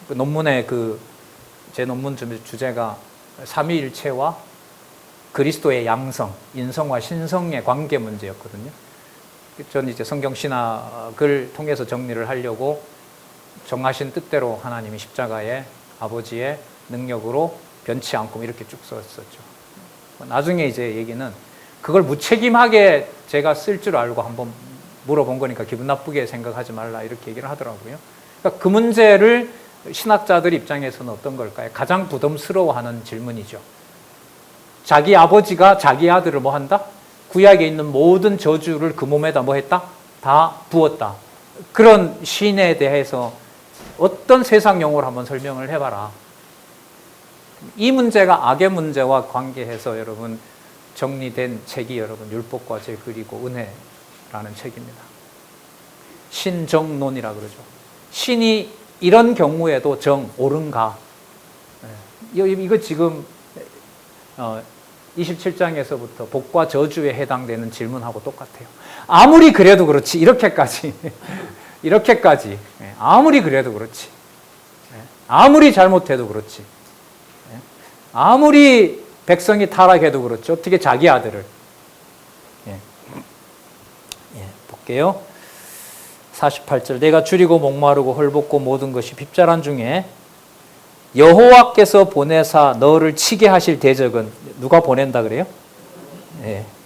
그 논문의 제 논문 주제가 삼위일체와 그리스도의 양성, 인성과 신성의 관계 문제였거든요. 저는 이제 성경 신학을 통해서 정리를 하려고 정하신 뜻대로 하나님이 십자가에 아버지의 능력으로 변치 않고 이렇게 쭉 썼었죠. 나중에 이제 얘기는 그걸 무책임하게 제가 쓸 줄 알고 한번 물어본 거니까 기분 나쁘게 생각하지 말라 이렇게 얘기를 하더라고요. 그러니까 그 문제를 신학자들 입장에서는 어떤 걸까요? 가장 부담스러워하는 질문이죠. 자기 아버지가 자기 아들을 뭐 한다? 구약에 있는 모든 저주를 그 몸에다 뭐 했다? 다 부었다. 그런 신에 대해서 어떤 세상 용어로 한번 설명을 해봐라. 이 문제가 악의 문제와 관계해서 여러분 정리된 책이 여러분 율법과 죄 그리고 은혜라는 책입니다. 신정론이라 그러죠. 신이 이런 경우에도 옳은가? 이거 지금 27장에서부터 복과 저주에 해당되는 질문하고 똑같아요. 아무리 그래도 그렇지 이렇게까지 아무리 그래도 그렇지 아무리 잘못해도 그렇지 아무리 백성이 타락해도 그렇죠. 어떻게 자기 아들을 볼게요. 48절 내가 줄이고 목마르고 헐벗고 모든 것이 핍절한 중에 여호와께서 보내사 너를 치게 하실 대적은 누가 보낸다 그래요?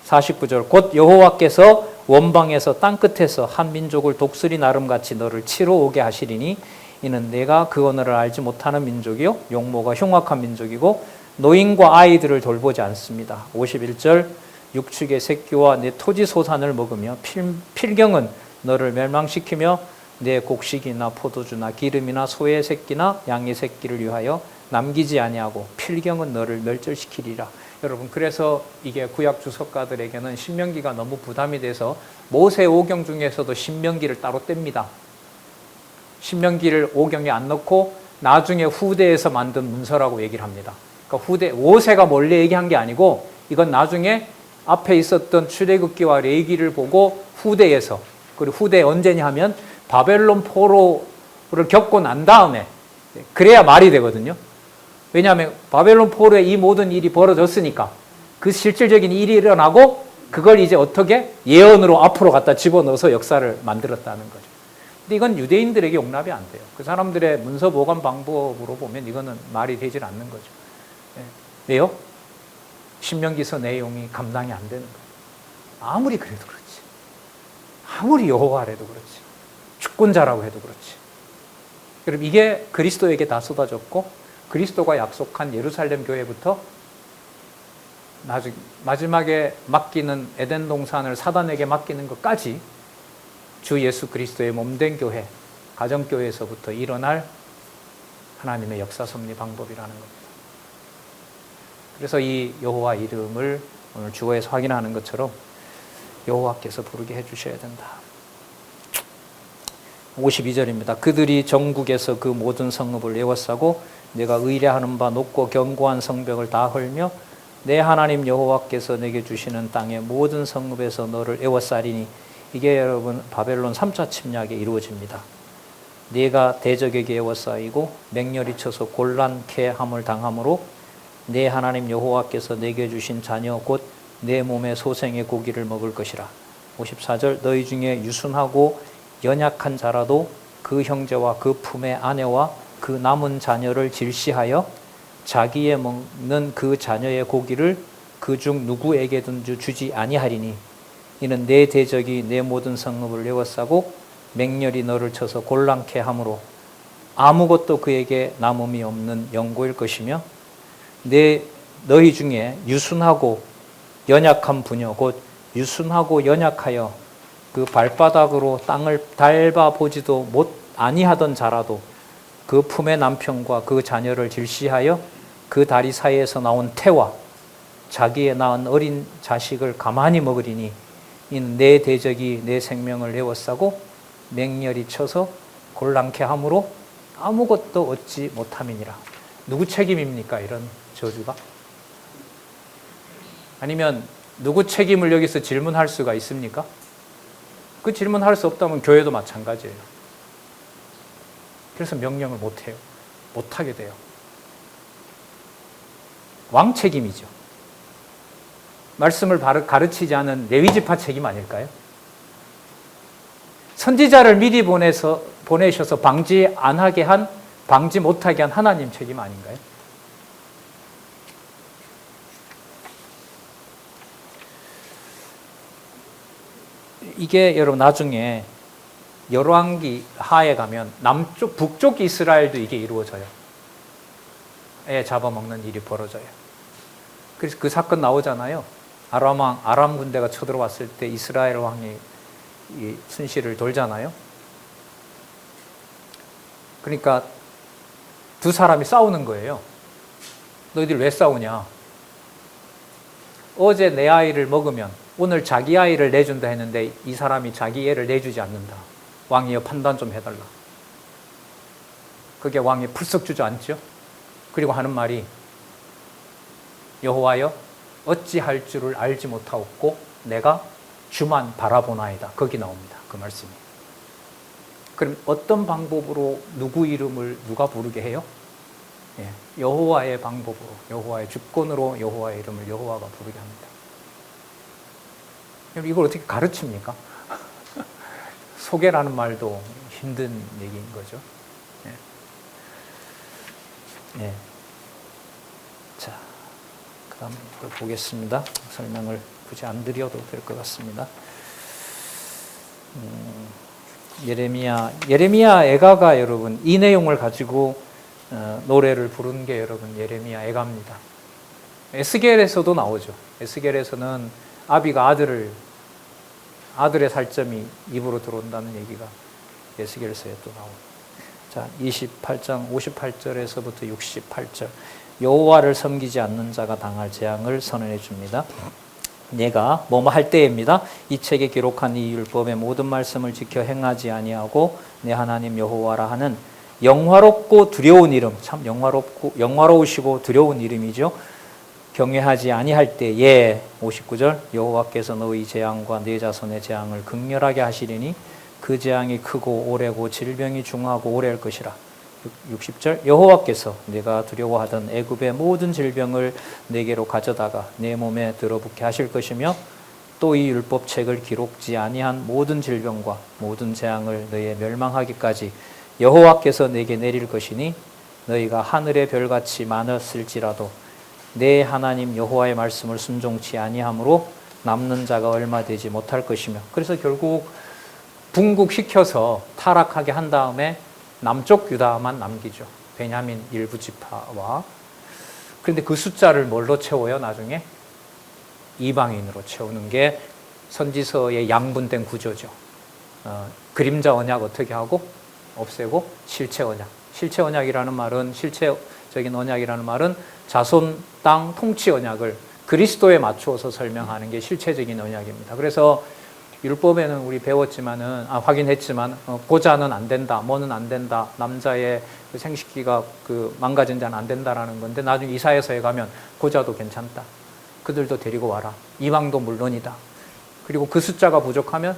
49절 곧 여호와께서 원방에서 땅끝에서 한 민족을 독수리 나름같이 너를 치러 오게 하시리니 이는 내가 그 언어를 알지 못하는 민족이요 용모가 흉악한 민족이고 노인과 아이들을 돌보지 않습니다. 51절 육축의 새끼와 내 토지 소산을 먹으며 필경은 너를 멸망시키며 내 곡식이나 포도주나 기름이나 소의 새끼나 양의 새끼를 위하여 남기지 아니하고 필경은 너를 멸절시키리라. 여러분 그래서 이게 구약 주석가들에게는 신명기가 너무 부담이 돼서 모세 5경 중에서도 신명기를 따로 뗍니다. 신명기를 5경에 안 넣고 나중에 후대에서 만든 문서라고 얘기를 합니다. 그러니까 모세가 몰래 얘기한 게 아니고 이건 나중에 앞에 있었던 출애굽기와 레위기를 보고 후대에서 그리고 후대 언제냐 하면 바벨론 포로를 겪고 난 다음에 그래야 말이 되거든요. 왜냐하면 바벨론 포로에 이 모든 일이 벌어졌으니까 그 실질적인 일이 일어나고 그걸 이제 어떻게 예언으로 앞으로 갖다 집어넣어서 역사를 만들었다는 거죠. 근데 이건 유대인들에게 용납이 안 돼요. 그 사람들의 문서 보관 방법으로 보면 이거는 말이 되질 않는 거죠. 왜요? 신명기서 내용이 감당이 안 되는 거예요. 아무리 그래도 그렇지. 아무리 여호와래도 그렇지. 주권자라고 해도 그렇지. 그럼 이게 그리스도에게 다 쏟아졌고 그리스도가 약속한 예루살렘 교회부터 마지막에 맡기는 에덴 동산을 사단에게 맡기는 것까지 주 예수 그리스도의 몸된 교회, 가정교회에서부터 일어날 하나님의 역사 섭리 방법이라는 겁니다. 그래서 이 여호와 이름을 오늘 주어에서 확인하는 것처럼 여호와께서 부르게 해주셔야 된다. 52절입니다. 그들이 전국에서 그 모든 성읍을 에워싸고 내가 의뢰하는 바 높고 견고한 성벽을 다 헐며 내 하나님 여호와께서 내게 주시는 땅의 모든 성읍에서 너를 에워싸리니 이게 여러분 바벨론 3차 침략에 이루어집니다. 네가 대적에게 에워싸이고 맹렬히 쳐서 곤란케 함을 당함으로 내 하나님 여호와께서 내게 주신 자녀 곧 내 몸의 소생의 고기를 먹을 것이라. 54절 너희 중에 유순하고 연약한 자라도 그 형제와 그 품의 아내와 그 남은 자녀를 질시하여 자기의 먹는 그 자녀의 고기를 그 중 누구에게든지 주지 아니하리니 이는 내 대적이 내 모든 성읍을 에워싸고 맹렬히 너를 쳐서 곤란케 함으로 아무것도 그에게 남음이 없는 영고일 것이며 너희 중에 유순하고 연약한 부녀 곧 유순하고 연약하여 그 발바닥으로 땅을 밟아 보지도 아니하던 자라도 그 품의 남편과 그 자녀를 질시하여 그 다리 사이에서 나온 태와 자기의 낳은 어린 자식을 가만히 먹으리니 이는 내 대적이 내 생명을 에워싸고 맹렬히 쳐서 곤란케 함으로 아무것도 얻지 못함이니라. 누구 책임입니까? 이런 저주가? 아니면 누구 책임을 여기서 질문할 수가 있습니까? 그 질문할 수 없다면 교회도 마찬가지예요. 그래서 명령을 못해요. 못하게 돼요. 왕 책임이죠. 말씀을 가르치지 않은 레위지파 책임 아닐까요? 선지자를 미리 보내셔서 방지 못하게 한 하나님 책임 아닌가요? 이게 여러분 나중에 열왕기 하에 가면 북쪽 이스라엘도 이게 이루어져요. 애 잡아먹는 일이 벌어져요. 그래서 그 사건 나오잖아요. 아람 군대가 쳐들어왔을 때 이스라엘 왕이 이 순시를 돌잖아요. 그러니까 두 사람이 싸우는 거예요. 너희들 왜 싸우냐? 어제 내 아이를 먹으면 오늘 자기 아이를 내준다 했는데 이 사람이 자기 애를 내주지 않는다. 왕이여 판단 좀 해달라. 그게 왕이 풀썩 주저앉죠. 그리고 하는 말이 여호와여 어찌할 줄을 알지 못하옵고 내가 주만 바라보나이다. 거기 나옵니다. 그 말씀이. 그럼 어떤 방법으로 누구 이름을 누가 부르게 해요? 여호와의 방법으로, 여호와의 주권으로 여호와의 이름을 여호와가 부르게 합니다. 이걸 어떻게 가르칩니까? 소개라는 말도 힘든 얘기인 거죠. 자, 그 다음 보겠습니다. 설명을 굳이 안 드려도 될 것 같습니다. 예레미야 애가가 여러분 이 내용을 가지고 노래를 부른 게 여러분 예레미야 애가입니다. 에스겔에서도 나오죠. 에스겔에서는 아비가 아들의 살점이 입으로 들어온다는 얘기가 에스겔서에 또 나옵니다. 자, 28장 58절에서부터 68절. 여호와를 섬기지 않는 자가 당할 재앙을 선언해 줍니다. 내가 뭐뭐 할 때입니다. 이 책에 기록한 이 율법의 모든 말씀을 지켜 행하지 아니하고 내 하나님 여호와라 하는 영화롭고 두려운 이름, 참 영화로우시고 두려운 이름이죠. 경외하지 아니할 때에 59절 여호와께서 너희 재앙과 네 자손의 재앙을 극렬하게 하시리니 그 재앙이 크고 오래고 질병이 중하고 오래할 것이라. 60절 여호와께서 내가 두려워하던 애굽의 모든 질병을 내게로 가져다가 내 몸에 들어붙게 하실 것이며 또 이 율법책을 기록지 아니한 모든 질병과 모든 재앙을 너희의 멸망하기까지 여호와께서 내게 내릴 것이니 너희가 하늘의 별같이 많았을지라도 내 하나님 여호와의 말씀을 순종치 아니하므로 남는 자가 얼마 되지 못할 것이며. 그래서 결국 분국시켜서 타락하게 한 다음에 남쪽 유다만 남기죠. 베냐민 일부 지파와. 그런데 그 숫자를 뭘로 채워요? 나중에 이방인으로 채우는 게 선지서의 양분된 구조죠. 그림자 언약 어떻게 하고 없애고 실체 언약. 실체 언약이라는 말은, 실체적인 언약이라는 말은 자손 땅 통치 언약을 그리스도에 맞추어서 설명하는 게 실체적인 언약입니다. 그래서 율법에는 우리 배웠지만은, 확인했지만, 고자는 안 된다, 뭐는 안 된다, 남자의 그 생식기가 망가진 자는 안 된다라는 건데, 나중에 이사야서에 가면 고자도 괜찮다. 그들도 데리고 와라. 이방도 물론이다. 그리고 그 숫자가 부족하면,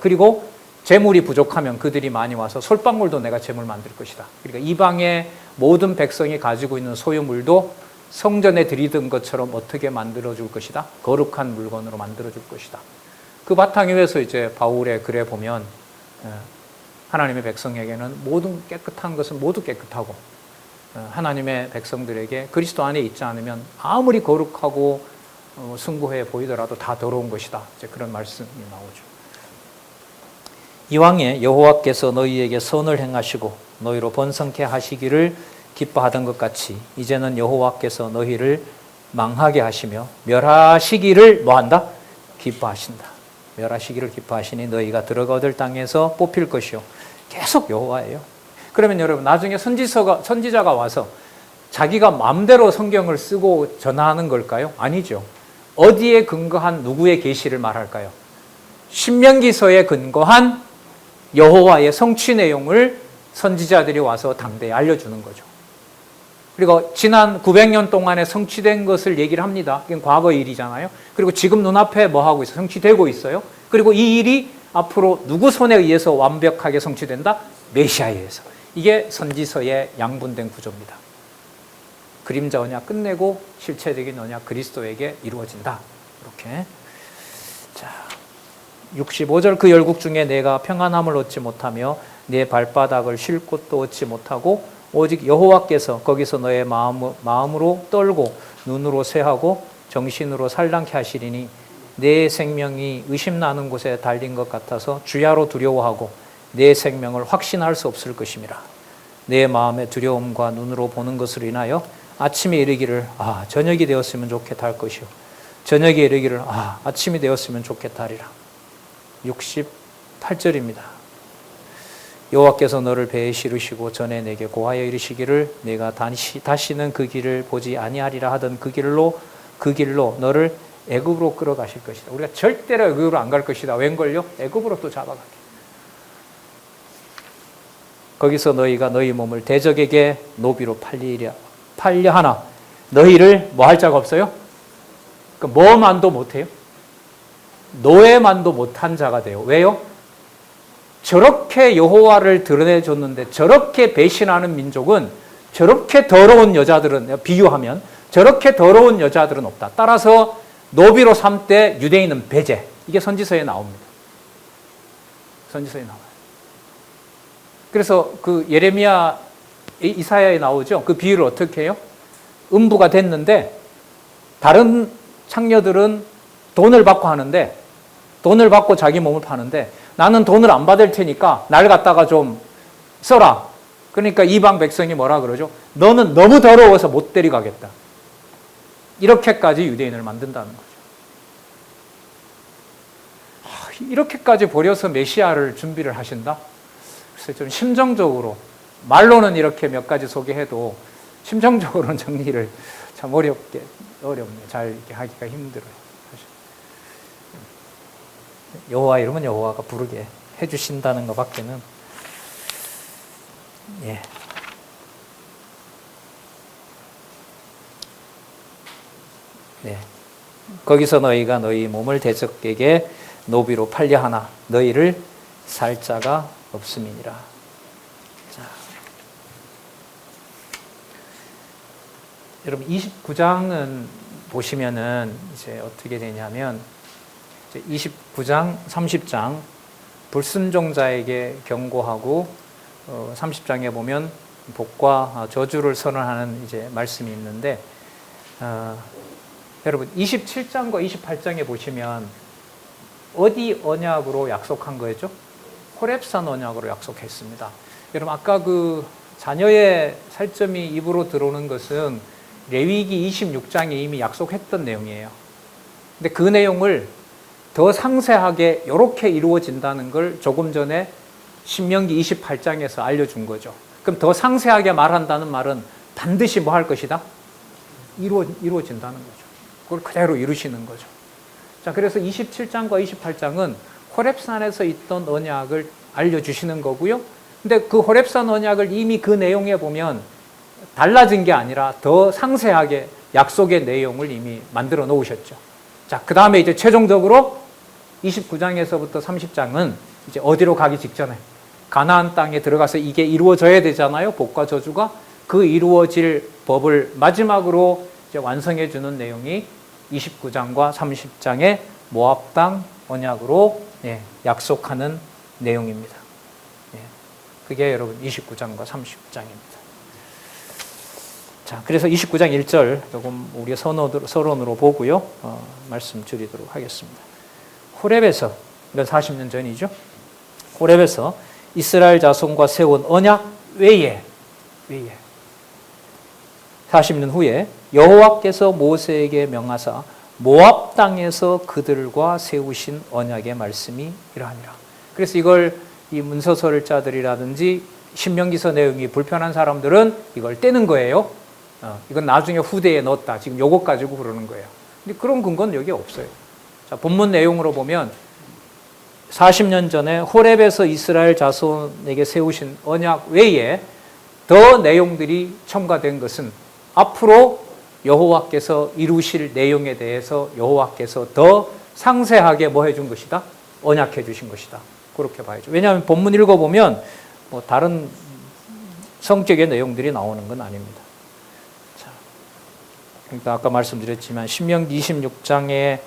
그리고 재물이 부족하면 그들이 많이 와서 솔방울도 내가 재물 만들 것이다. 그러니까 이방의 모든 백성이 가지고 있는 소유물도 성전에 드리던 것처럼 어떻게 만들어줄 것이다? 거룩한 물건으로 만들어줄 것이다. 그 바탕 위에서 이제 바울의 글에 보면 하나님의 백성에게는 모든 깨끗한 것은 모두 깨끗하고 하나님의 백성들에게 그리스도 안에 있지 않으면 아무리 거룩하고 숭고해 보이더라도 다 더러운 것이다. 이제 그런 말씀이 나오죠. 이왕에 여호와께서 너희에게 선을 행하시고 너희로 번성케 하시기를 기뻐하던 것 같이 이제는 여호와께서 너희를 망하게 하시며 멸하시기를 뭐한다? 기뻐하신다. 멸하시기를 기뻐하시니 너희가 들어가 얻을 땅에서 뽑힐 것이요. 계속 여호와예요. 그러면 여러분 나중에 선지자가 와서 자기가 마음대로 성경을 쓰고 전하는 걸까요? 아니죠. 어디에 근거한 누구의 계시를 말할까요? 신명기서에 근거한 여호와의 성취 내용을 선지자들이 와서 당대에 알려주는 거죠. 그리고 지난 900년 동안에 성취된 것을 얘기를 합니다. 이건 과거 일이잖아요. 그리고 지금 눈앞에 뭐 하고 있어요? 성취되고 있어요. 그리고 이 일이 앞으로 누구 손에 의해서 완벽하게 성취된다? 메시아에 의해서. 이게 선지서의 양분된 구조입니다. 그림자 언약 끝내고 실체적인 언약 그리스도에게 이루어진다. 이렇게. 자, 65절 그 열국 중에 내가 평안함을 얻지 못하며 내 발바닥을 쉴 곳도 얻지 못하고 오직 여호와께서 거기서 너의 마음으로 떨고 눈으로 쇠하고 정신으로 살랑케 하시리니 내 생명이 의심나는 곳에 달린 것 같아서 주야로 두려워하고 내 생명을 확신할 수 없을 것임이라. 내 마음의 두려움과 눈으로 보는 것을 인하여 아침에 이르기를 저녁이 되었으면 좋겠다 할 것이요 저녁에 이르기를 아침이 되었으면 좋겠다 하리라. 68절입니다. 여호와께서 너를 배에 실으시고 전에 내게 고하여 이르시기를 내가 다시는 그 길을 보지 아니하리라 하던 그 길로 너를 애굽으로 끌어가실 것이다. 우리가 절대로 애굽으로 안 갈 것이다. 웬걸요? 애굽으로 또 잡아가게. 거기서 너희가 너희 몸을 대적에게 노비로 팔려 하나 너희를 뭐 할 자가 없어요? 그러니까 뭐만도 못해요? 노예만도 못한 자가 돼요. 왜요? 저렇게 여호와를 드러내줬는데 저렇게 배신하는 민족은 저렇게 더러운 여자들은 비유하면 저렇게 더러운 여자들은 없다. 따라서 노비로 삼때 유대인은 배제. 이게 선지서에 나옵니다. 선지서에 나와요. 그래서 그 예레미야 이사야에 나오죠. 그 비유를 어떻게 해요? 음부가 됐는데 다른 창녀들은 돈을 받고 하는데 돈을 받고 자기 몸을 파는데 나는 돈을 안 받을 테니까 날 갖다가 좀 써라. 그러니까 이방 백성이 뭐라 그러죠? 너는 너무 더러워서 못 데려가겠다. 이렇게까지 유대인을 만든다는 거죠. 이렇게까지 버려서 메시아를 준비를 하신다? 그래서 좀 심정적으로 말로는 이렇게 몇 가지 소개해도 심정적으로는 정리를 참 어렵네요. 잘 이렇게 하기가 힘들어요. 여호와 이러면 여호와가 부르게 해주신다는 것밖에는 거기서 너희가 너희 몸을 대적에게 노비로 팔려 하나 너희를 살 자가 없음이니라. 자, 여러분 29장은 보시면은 이제 어떻게 되냐면 이제 29장, 30장 불순종자에게 경고하고 30장에 보면 복과 저주를 선언하는 이제 말씀이 있는데 여러분 27장과 28장에 보시면 어디 언약으로 약속한 거죠? 호렙산 언약으로 약속했습니다. 여러분 아까 그 자녀의 살점이 입으로 들어오는 것은 레위기 26장에 이미 약속했던 내용이에요. 근데 그 내용을 더 상세하게 이렇게 이루어진다는 걸 조금 전에 신명기 28장에서 알려준 거죠. 그럼 더 상세하게 말한다는 말은 반드시 뭐 할 것이다? 이루어진다는 거죠. 그걸 그대로 이루시는 거죠. 자, 그래서 27장과 28장은 호렙산에서 있던 언약을 알려주시는 거고요. 근데 그 호렙산 언약을 이미 그 내용에 보면 달라진 게 아니라 더 상세하게 약속의 내용을 이미 만들어 놓으셨죠. 자, 그 다음에 이제 최종적으로 29장에서부터 30장은 이제 어디로 가기 직전에 가나안 땅에 들어가서 이게 이루어져야 되잖아요. 복과 저주가. 그 이루어질 법을 마지막으로 이제 완성해 주는 내용이 29장과 30장의 모압 땅 언약으로 약속하는 내용입니다. 그게 여러분 29장과 30장입니다. 자, 그래서 29장 1절 조금 우리 서론으로 보고요. 말씀드리도록 하겠습니다. 호렙에서, 이건 40년 전이죠. 호렙에서 이스라엘 자손과 세운 언약 외에 40년 후에 여호와께서 모세에게 명하사 모압 땅에서 그들과 세우신 언약의 말씀이 이러하니라. 그래서 이걸 이 문서설자들이라든지 신명기서 내용이 불편한 사람들은 이걸 떼는 거예요. 이건 나중에 후대에 넣었다. 지금 요것 가지고 그러는 거예요. 근데 그런 근거는 여기 없어요. 자, 본문 내용으로 보면 40년 전에 호렙에서 이스라엘 자손에게 세우신 언약 외에 더 내용들이 첨가된 것은 앞으로 여호와께서 이루실 내용에 대해서 여호와께서 더 상세하게 뭐 해준 것이다? 언약해 주신 것이다. 그렇게 봐야죠. 왜냐하면 본문 읽어보면 뭐 다른 성격의 내용들이 나오는 건 아닙니다. 자, 그러니까 아까 말씀드렸지만 신명기 26장에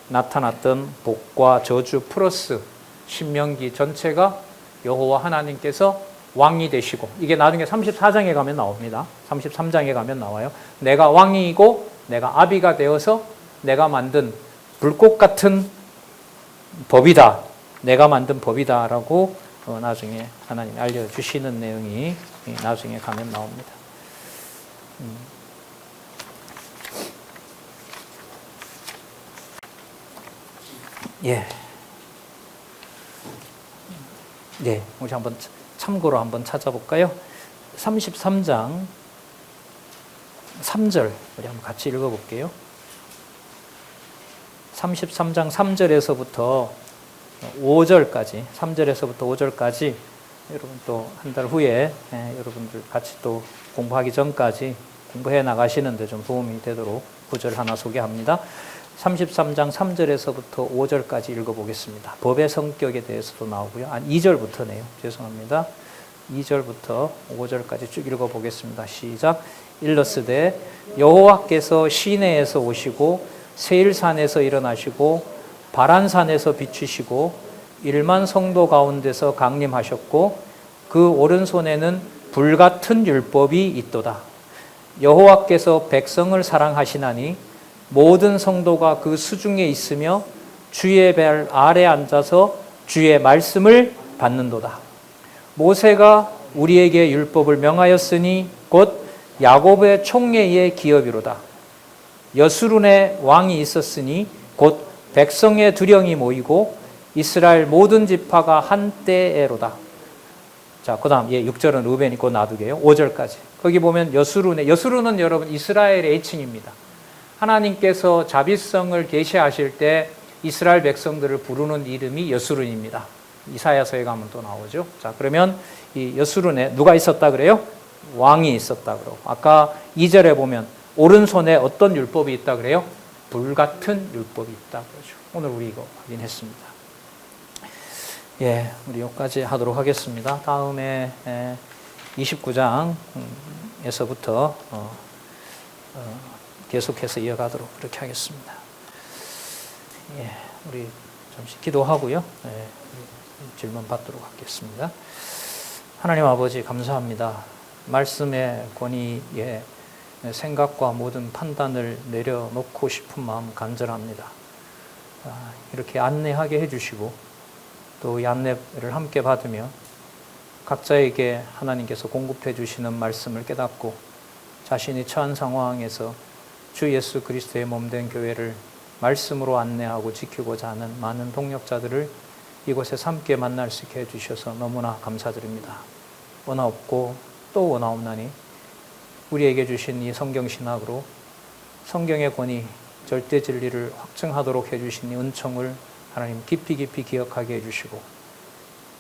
나타났던 복과 저주 플러스 신명기 전체가 여호와 하나님께서 왕이 되시고, 이게 나중에 34장에 가면 나옵니다. 33장에 가면 나와요. 내가 왕이고 내가 아비가 되어서 내가 만든 불꽃 같은 법이다. 내가 만든 법이다라고 나중에 하나님이 알려주시는 내용이 나중에 가면 나옵니다. 예. 네, 우리 한번 참고로 한번 찾아볼까요? 33장 3절 우리 한번 같이 읽어볼게요. 33장 3절에서부터 5절까지 3절에서부터 5절까지 여러분 또 한 달 후에 여러분들 같이 또 공부하기 전까지 공부해 나가시는데 좀 도움이 되도록 구절 하나 소개합니다. 33장 3절에서부터 5절까지 읽어보겠습니다. 법의 성격에 대해서도 나오고요. 2절부터네요. 죄송합니다. 2절부터 5절까지 쭉 읽어보겠습니다. 시작. 일러스되 여호와께서 시내에서 오시고 세일산에서 일어나시고 바란산에서 비추시고 1만 성도 가운데서 강림하셨고 그 오른손에는 불같은 율법이 있도다. 여호와께서 백성을 사랑하시나니 모든 성도가 그 수중에 있으며 주의 발 아래 앉아서 주의 말씀을 받는도다. 모세가 우리에게 율법을 명하였으니 곧 야곱의 총회의 기업이로다. 여수룬에 왕이 있었으니 곧 백성의 두령이 모이고 이스라엘 모든 지파가 한때에로다. 자, 그 다음 6절은 르우벤이고 놔두게요. 5절까지. 거기 보면 여수룬은 여러분 이스라엘의 애칭입니다. 하나님께서 자비성을 계시하실 때 이스라엘 백성들을 부르는 이름이 여수룬입니다. 이사야서에 가면 또 나오죠. 자, 그러면 이 여수룬에 누가 있었다 그래요? 왕이 있었다 그러고, 아까 2절에 보면 오른손에 어떤 율법이 있다 그래요? 불같은 율법이 있다 그러죠. 오늘 우리 이거 확인했습니다. 예, 우리 여기까지 하도록 하겠습니다. 다음에 29장에서부터 계속해서 이어가도록 그렇게 하겠습니다. 예, 우리 잠시 기도하고요. 예, 질문 받도록 하겠습니다. 하나님 아버지 감사합니다. 말씀의 권위에 생각과 모든 판단을 내려놓고 싶은 마음 간절합니다. 이렇게 안내하게 해주시고 또 이 안내를 함께 받으며 각자에게 하나님께서 공급해 주시는 말씀을 깨닫고 자신이 처한 상황에서 주 예수 그리스도의 몸된 교회를 말씀으로 안내하고 지키고자 하는 많은 동력자들을 이곳에서 함께 만날 수 있게 해주셔서 너무나 감사드립니다. 원하 없고 또 원하 없나니 우리에게 주신 이 성경신학으로 성경의 권위, 절대 진리를 확증하도록 해주신 이 은총을 하나님 깊이 기억하게 해주시고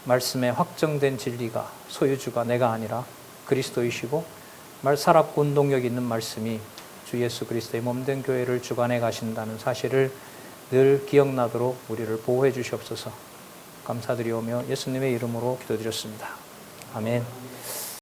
말씀에 확정된 진리가 소유주가 내가 아니라 그리스도이시고 살았고 운동력 있는 말씀이 주 예수 그리스도의 몸된 교회를 주관해 가신다는 사실을 늘 기억나도록 우리를 보호해 주시옵소서. 감사드리오며 예수님의 이름으로 기도드렸습니다. 아멘.